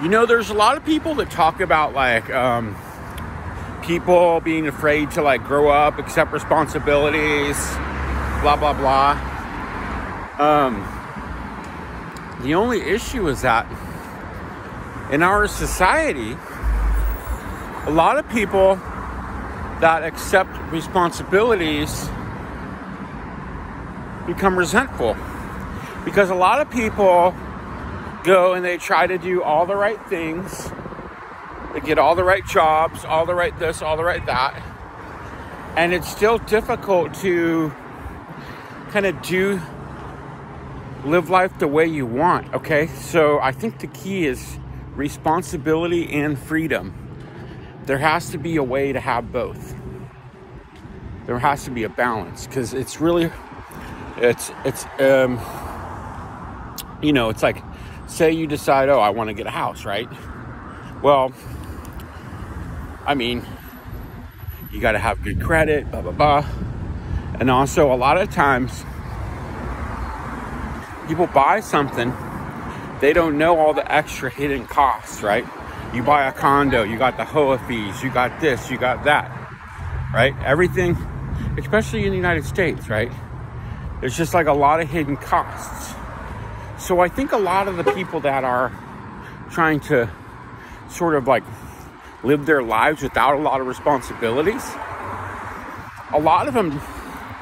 You know, there's a lot of people that talk about like people being afraid to like grow up, accept responsibilities, blah, blah, blah. The only issue is that in our society, a lot of people that accept responsibilities become resentful, because a lot of people go and they try to do all the right things. They get all the right jobs, all the right this, all the right that. And it's still difficult to kind of live life the way you want, okay? So I think the key is responsibility and freedom. There has to be a way to have both. There has to be a balance, because it's really, you know, it's like, say you decide, oh, I want to get a house, right? Well, I mean, you got to have good credit, blah, blah, blah. And also, a lot of times, people buy something, they don't know all the extra hidden costs, right? You buy a condo, you got the HOA fees, you got this, you got that, right? Everything, especially in the United States, right? There's just like a lot of hidden costs. So I think a lot of the people that are trying to sort of like live their lives without a lot of responsibilities, a lot of them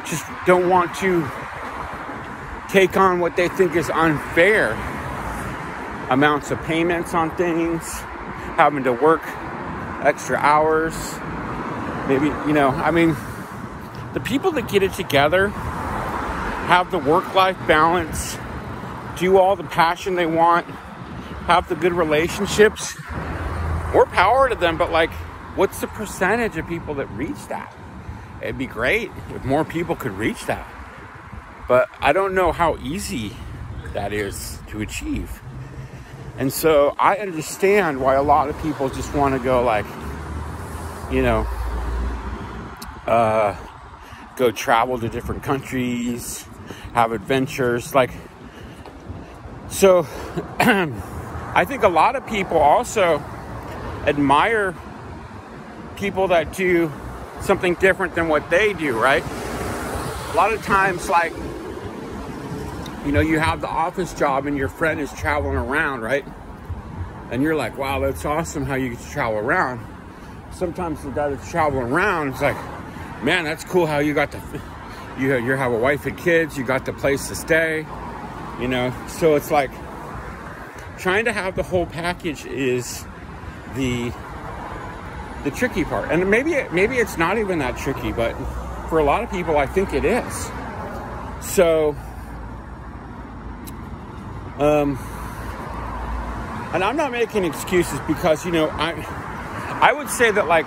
just don't want to take on what they think is unfair amounts of payments on things, having to work extra hours. Maybe, you know, I mean, the people that get it together, have the work-life balance, do all the passion they want, have the good relationships, more power to them. But like, what's the percentage of people that reach that? It'd be great if more people could reach that. But I don't know how easy that is to achieve. And so I understand why a lot of people just want to go like, you know, go travel to different countries, have adventures. Like, so I think a lot of people also admire people that do something different than what they do, right? A lot of times, like, you know, you have the office job and your friend is traveling around, right? And you're like, wow, that's awesome how you get to travel around. Sometimes the guy that's traveling around is like, man, that's cool how you got to, you have a wife and kids, you got the place to stay, you know? So it's like, trying to have the whole package is the tricky part. And maybe it's not even that tricky, but for a lot of people, I think it is. So, and I'm not making excuses, because, you know, I would say that, like,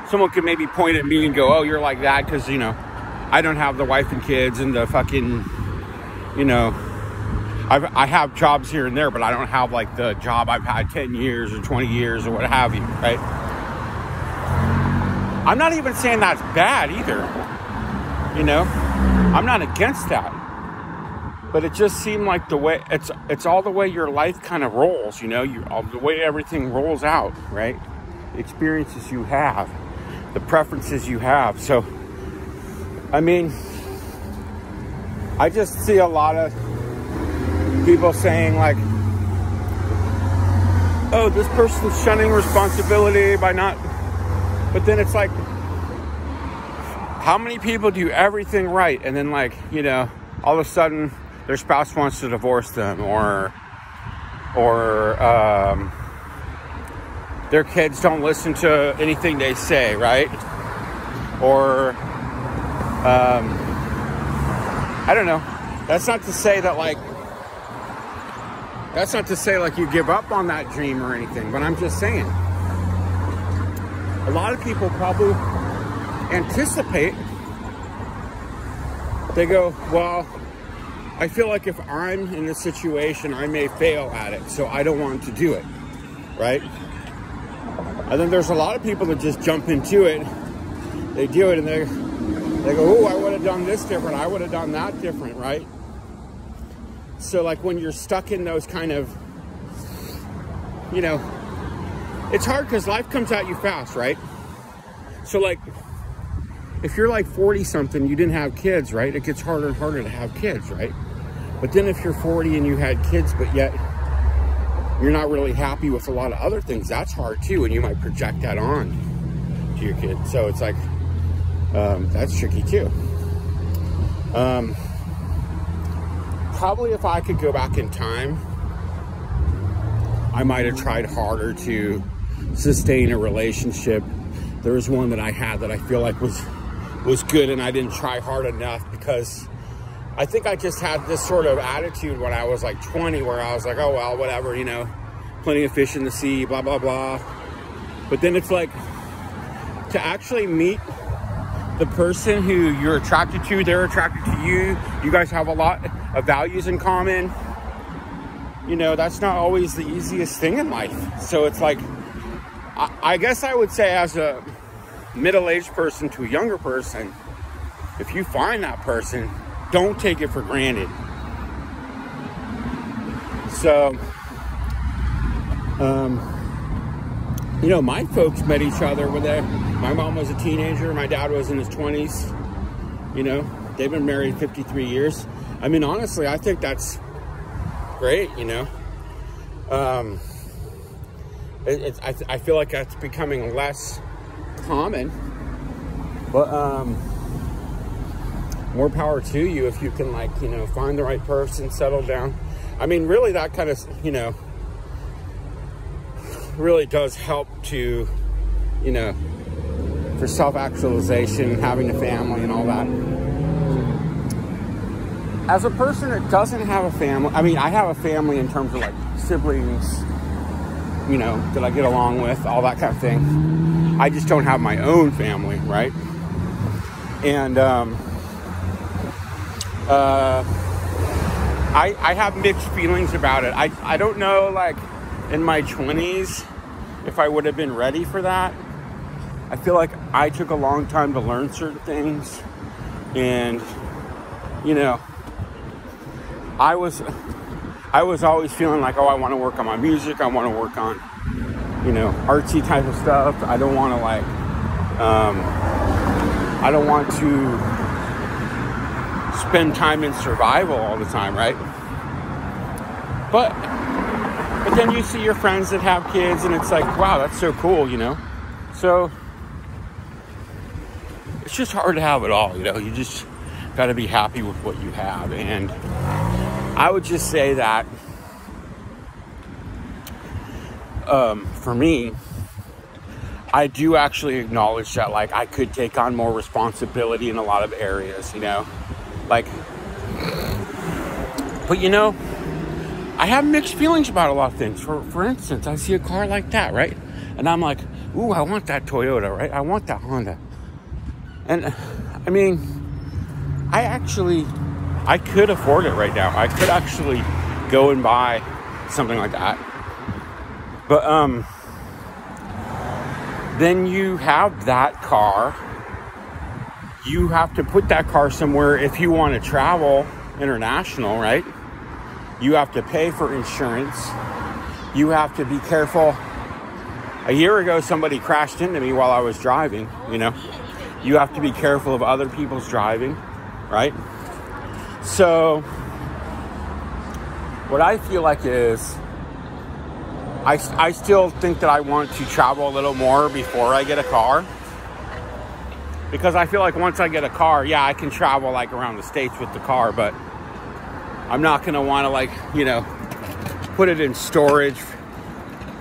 someone could maybe point at me and go, oh, you're like that because, you know, I don't have the wife and kids and the fucking, you know, I have jobs here and there, but I don't have like the job I've had 10 years or 20 years or what have you, right? I'm not even saying that's bad either, you know? I'm not against that. But it just seemed like the way, it's all the way your life kind of rolls, you know? All the way everything rolls out, right? The experiences you have, the preferences you have. So, I mean, I just see a lot of people saying like, oh, this person's shunning responsibility by not, but then it's like, how many people do everything right and then, like, you know, all of a sudden their spouse wants to divorce them, or their kids don't listen to anything they say, right? Or I don't know. That's not to say that like you give up on that dream or anything, but I'm just saying, a lot of people probably anticipate, they go, well, I feel like if I'm in this situation, I may fail at it, so I don't want to do it, right? And then there's a lot of people that just jump into it, they do it, and they go, oh, I would have done this different, I would have done that different, right? So like when you're stuck in those kind of you know, it's hard because life comes at you fast, right? So like, if you're like 40 something, you didn't have kids, right? It gets harder and harder to have kids, right? But then if you're 40 and you had kids, but yet you're not really happy with a lot of other things, that's hard too. And you might project that on to your kid. So it's like, that's tricky too. Probably if I could go back in time, I might have tried harder to sustain a relationship. There was one that I had that I feel like was good, and I didn't try hard enough because I think I just had this sort of attitude when I was like 20 where I was like, oh, well, whatever, you know, plenty of fish in the sea, blah, blah, blah. But then it's like to actually meet the person who you're attracted to, they're attracted to you, you guys have a lot of values in common. You know, that's not always the easiest thing in life. So it's like, I guess I would say as a middle-aged person to a younger person, if you find that person, don't take it for granted. So, you know, my folks met each other when my mom was a teenager, my dad was in his 20s. You know, they've been married 53 years. I mean, honestly, I think that's great, you know. I feel like that's becoming less common, but more power to you if you can, like, you know, find the right person, settle down. I mean, really, that kind of, you know, really does help to, you know, for self-actualization, having a family and all that. As a person that doesn't have a family, I mean, I have a family in terms of like siblings, you know, that I get along with, all that kind of thing. I just don't have my own family, right? And I have mixed feelings about it. I don't know, like, in my 20s, if I would have been ready for that. I feel like I took a long time to learn certain things. And, you know, I was always feeling like, oh, I want to work on my music. I want to work on, you know, artsy type of stuff. I don't want to, like, I don't want to spend time in survival all the time, right? But then you see your friends that have kids and it's like, wow, that's so cool, you know? So it's just hard to have it all, you know? You just got to be happy with what you have. And I would just say that for me, I do actually acknowledge that, like, I could take on more responsibility in a lot of areas, you know? Like, but, you know, I have mixed feelings about a lot of things. For instance, I see a car like that, right? And I'm like, ooh, I want that Toyota, right? I want that Honda. And, I mean, I could afford it right now. I could actually go and buy something like that. But, then you have that car. You have to put that car somewhere if you want to travel international, right? You have to pay for insurance. You have to be careful. A year ago, somebody crashed into me while I was driving, you know? You have to be careful of other people's driving, right? So what I feel like is I still think that I want to travel a little more before I get a car. Because I feel like once I get a car, yeah, I can travel like around the States with the car, but I'm not going to want to, like, you know, put it in storage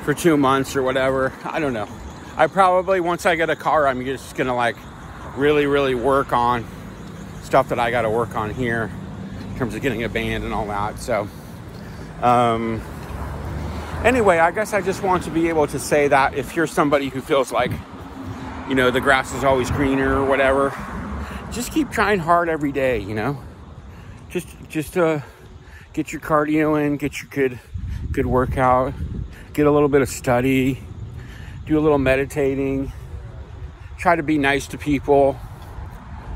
for 2 months or whatever. I don't know. I probably, once I get a car, I'm just going to, like, really, really work on stuff that I got to work on here in terms of getting a band and all that. So, anyway, I guess I just want to be able to say that if you're somebody who feels like, you know, the grass is always greener or whatever, just keep trying hard every day, you know? Just get your cardio in, get your good workout, get a little bit of study, do a little meditating, try to be nice to people,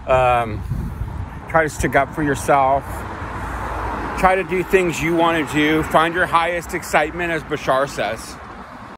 try to stick up for yourself, try to do things you want to do, find your highest excitement, as Bashar says.